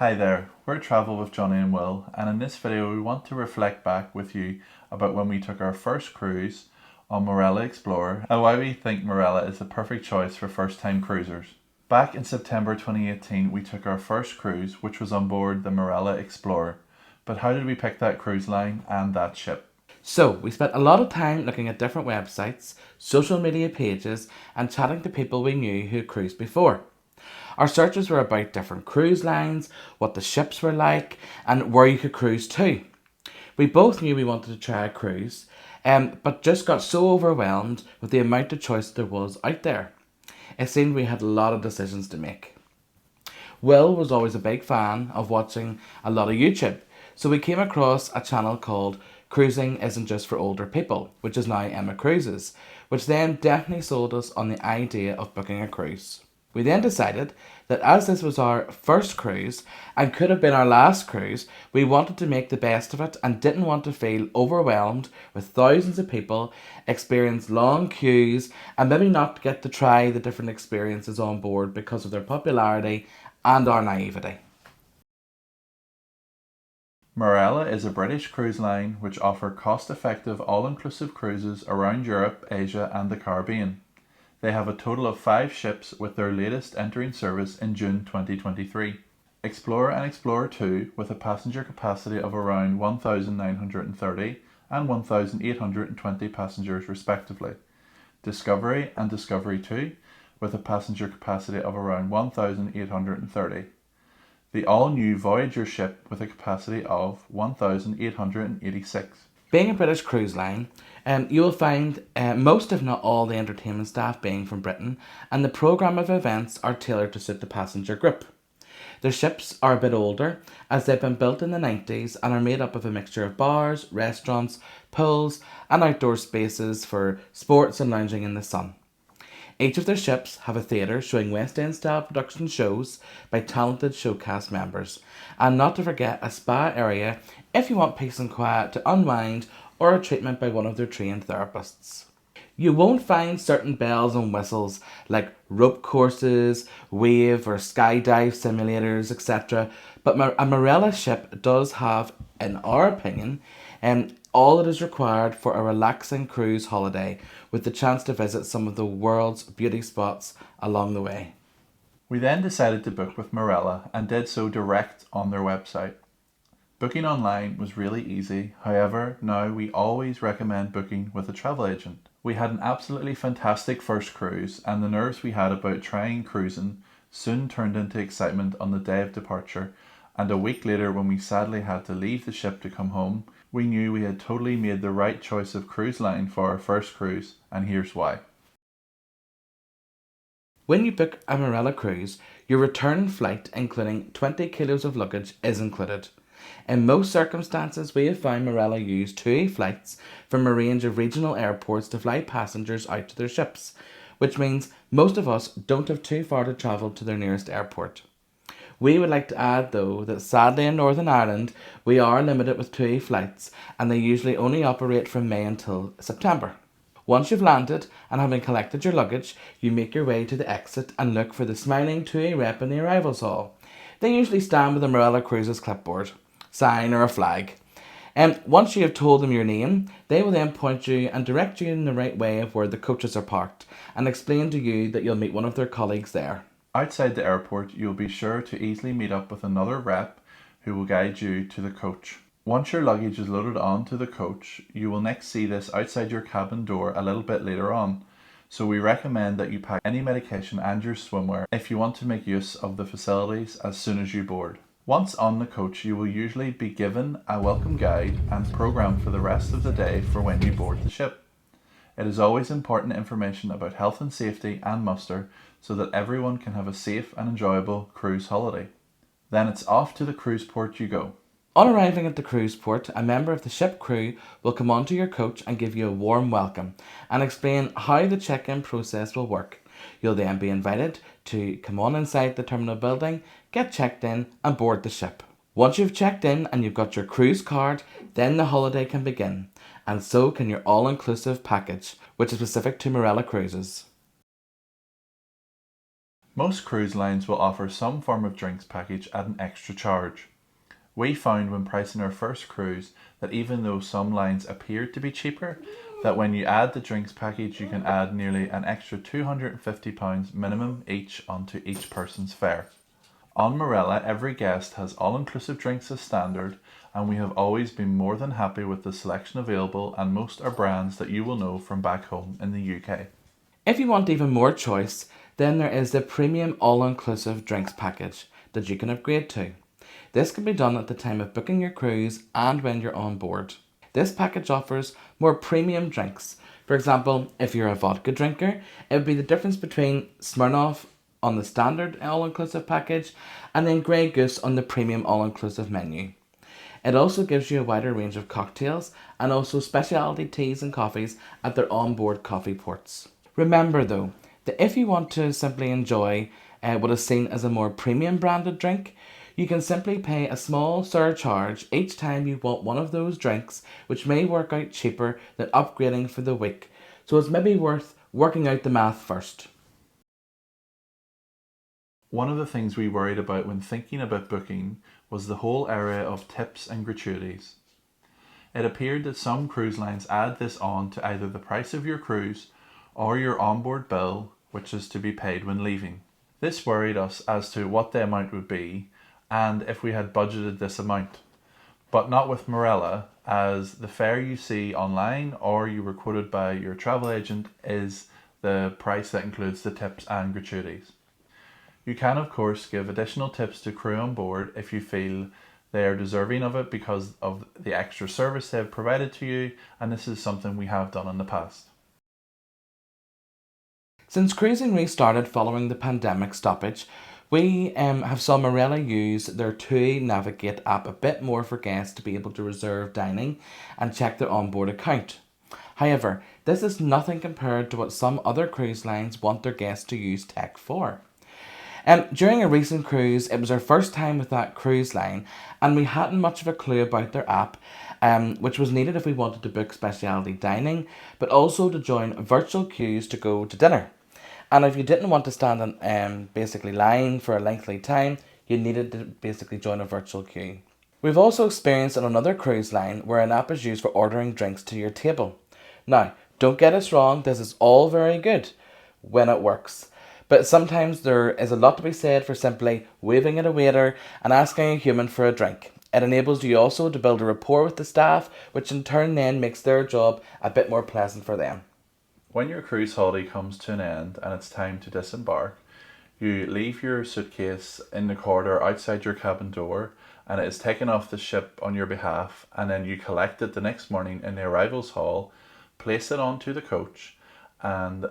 Hi there, we're Travel with Johnny and Will, and in this video we want to reflect back with you about when we took our first cruise on Marella Explorer and why we think Marella is the perfect choice for first-time cruisers. Back in September 2018 we took our first cruise, which was on board the Marella Explorer. But how did we pick that cruise line and that ship? So, we spent a lot of time looking at different websites, social media pages, and chatting to people we knew who cruised before. Our searches were about different cruise lines, what the ships were like, and where you could cruise to. We both knew we wanted to try a cruise, but just got so overwhelmed with the amount of choice there was out there. It seemed we had a lot of decisions to make. Will was always a big fan of watching a lot of YouTube, so we came across a channel called Cruising Isn't Just for Older People, which is now Marella Cruises, which then definitely sold us on the idea of booking a cruise. We then decided that as this was our first cruise and could have been our last cruise, we wanted to make the best of it and didn't want to feel overwhelmed with thousands of people, experience long queues, and maybe not get to try the different experiences on board because of their popularity and our naivety. Marella is a British cruise line which offer cost-effective all-inclusive cruises around Europe, Asia and the Caribbean. They have a total of 5 ships, with their latest entering service in June 2023. Explorer and Explorer 2, with a passenger capacity of around 1,930 and 1,820 passengers respectively. Discovery and Discovery 2, with a passenger capacity of around 1,830. The all-new Voyager ship with a capacity of 1,886. Being a British cruise line, you will find most, if not all, the entertainment staff being from Britain, and the programme of events are tailored to suit the passenger group. Their ships are a bit older, as they've been built in the 90s and are made up of a mixture of bars, restaurants, pools, and outdoor spaces for sports and lounging in the sun. Each of their ships have a theatre showing West End style production shows by talented showcast members, and not to forget a spa area if you want peace and quiet to unwind, or a treatment by one of their trained therapists. You won't find certain bells and whistles like rope courses, wave or skydive simulators, etc. But a Marella ship does have, in our opinion, all that is required for a relaxing cruise holiday, with the chance to visit some of the world's beauty spots along the way. We then decided to book with Marella and did so direct on their website. Booking online was really easy, however, now we always recommend booking with a travel agent. We had an absolutely fantastic first cruise, and the nerves we had about trying cruising soon turned into excitement on the day of departure, and a week later, when we sadly had to leave the ship to come home, we knew we had totally made the right choice of cruise line for our first cruise, and here's why. When you book a Marella cruise, your return flight, including 20 kilos of luggage, is included. In most circumstances, we have found Marella use 2A flights from a range of regional airports to fly passengers out to their ships, which means most of us don't have too far to travel to their nearest airport. We would like to add, though, that sadly in Northern Ireland we are limited with 2A flights, and they usually only operate from May until September. Once you've landed and having collected your luggage, you make your way to the exit and look for the smiling 2A rep in the arrivals hall. They usually stand with a Marella Cruises clipboard, sign or a flag. And once you have told them your name, they will then point you and direct you in the right way of where the coaches are parked, and explain to you that you'll meet one of their colleagues there. Outside the airport, you'll be sure to easily meet up with another rep who will guide you to the coach. Once your luggage is loaded onto the coach, you will next see this outside your cabin door a little bit later on. So we recommend that you pack any medication and your swimwear if you want to make use of the facilities as soon as you board. Once on the coach, you will usually be given a welcome guide and programmed for the rest of the day for when you board the ship. It is always important information about health and safety and muster, so that everyone can have a safe and enjoyable cruise holiday. Then it's off to the cruise port you go. On arriving at the cruise port, a member of the ship crew will come onto your coach and give you a warm welcome and explain how the check-in process will work. You'll then be invited to come on inside the terminal building, get checked in and board the ship. Once you've checked in and you've got your cruise card, then the holiday can begin, and so can your all-inclusive package, which is specific to Marella Cruises. Most cruise lines will offer some form of drinks package at an extra charge. We found when pricing our first cruise that even though some lines appeared to be cheaper, that when you add the drinks package you can add nearly an extra £250 minimum each onto each person's fare. On Marella, every guest has all-inclusive drinks as standard, and we have always been more than happy with the selection available, and most are brands that you will know from back home in the UK. If you want even more choice, then there is the premium all-inclusive drinks package that you can upgrade to. This can be done at the time of booking your cruise and when you're on board. This package offers more premium drinks. For example, if you're a vodka drinker, it would be the difference between Smirnoff on the standard all-inclusive package and then Grey Goose on the premium all-inclusive menu. It also gives you a wider range of cocktails and also specialty teas and coffees at their onboard coffee ports. Remember though, that if you want to simply enjoy what is seen as a more premium branded drink, you can simply pay a small surcharge each time you want one of those drinks, which may work out cheaper than upgrading for the week. So it's maybe worth working out the math first. One of the things we worried about when thinking about booking was the whole area of tips and gratuities. It appeared that some cruise lines add this on to either the price of your cruise or your onboard bill, which is to be paid when leaving. This worried us as to what the amount would be and if we had budgeted this amount. But not with Marella, as the fare you see online or you were quoted by your travel agent is the price that includes the tips and gratuities. You can of course give additional tips to crew on board if you feel they are deserving of it because of the extra service they have provided to you, and this is something we have done in the past. Since cruising restarted following the pandemic stoppage, we have saw Marella use their TUI Navigate app a bit more for guests to be able to reserve dining and check their onboard account. However, this is nothing compared to what some other cruise lines want their guests to use tech for. During a recent cruise, it was our first time with that cruise line, and we hadn't much of a clue about their app, which was needed if we wanted to book specialty dining, but also to join virtual queues to go to dinner. And if you didn't want to stand in basically line for a lengthy time, you needed to basically join a virtual queue. We've also experienced on another cruise line where an app is used for ordering drinks to your table. Now, don't get us wrong, this is all very good when it works. But sometimes there is a lot to be said for simply waving at a waiter and asking a human for a drink. It enables you also to build a rapport with the staff, which in turn then makes their job a bit more pleasant for them. When your cruise holiday comes to an end and it's time to disembark, you leave your suitcase in the corridor outside your cabin door, and it is taken off the ship on your behalf, and then you collect it the next morning in the arrivals hall, place it onto the coach, and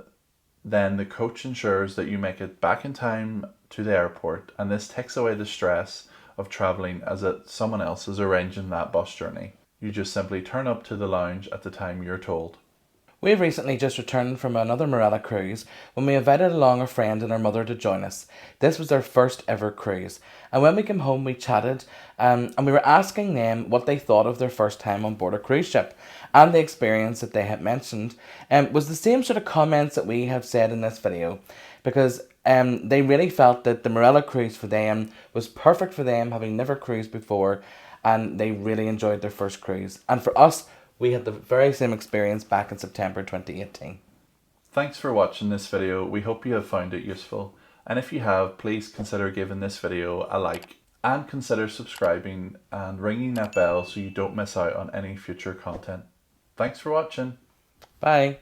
then the coach ensures that you make it back in time to the airport, and this takes away the stress of travelling as if someone else is arranging that bus journey. You just simply turn up to the lounge at the time you're told. We've recently just returned from another Marella cruise when we invited along a friend and her mother to join us. This was their first ever cruise, and when we came home we chatted and we were asking them what they thought of their first time on board a cruise ship, and the experience that they had mentioned was the same sort of comments that we have said in this video, because they really felt that the Marella cruise for them was perfect for them, having never cruised before, and they really enjoyed their first cruise. And for us, we had the very same experience back in September 2018. Thanks for watching this video. We hope you have found it useful. And if you have, please consider giving this video a like. And consider subscribing and ringing that bell so you don't miss out on any future content. Thanks for watching. Bye.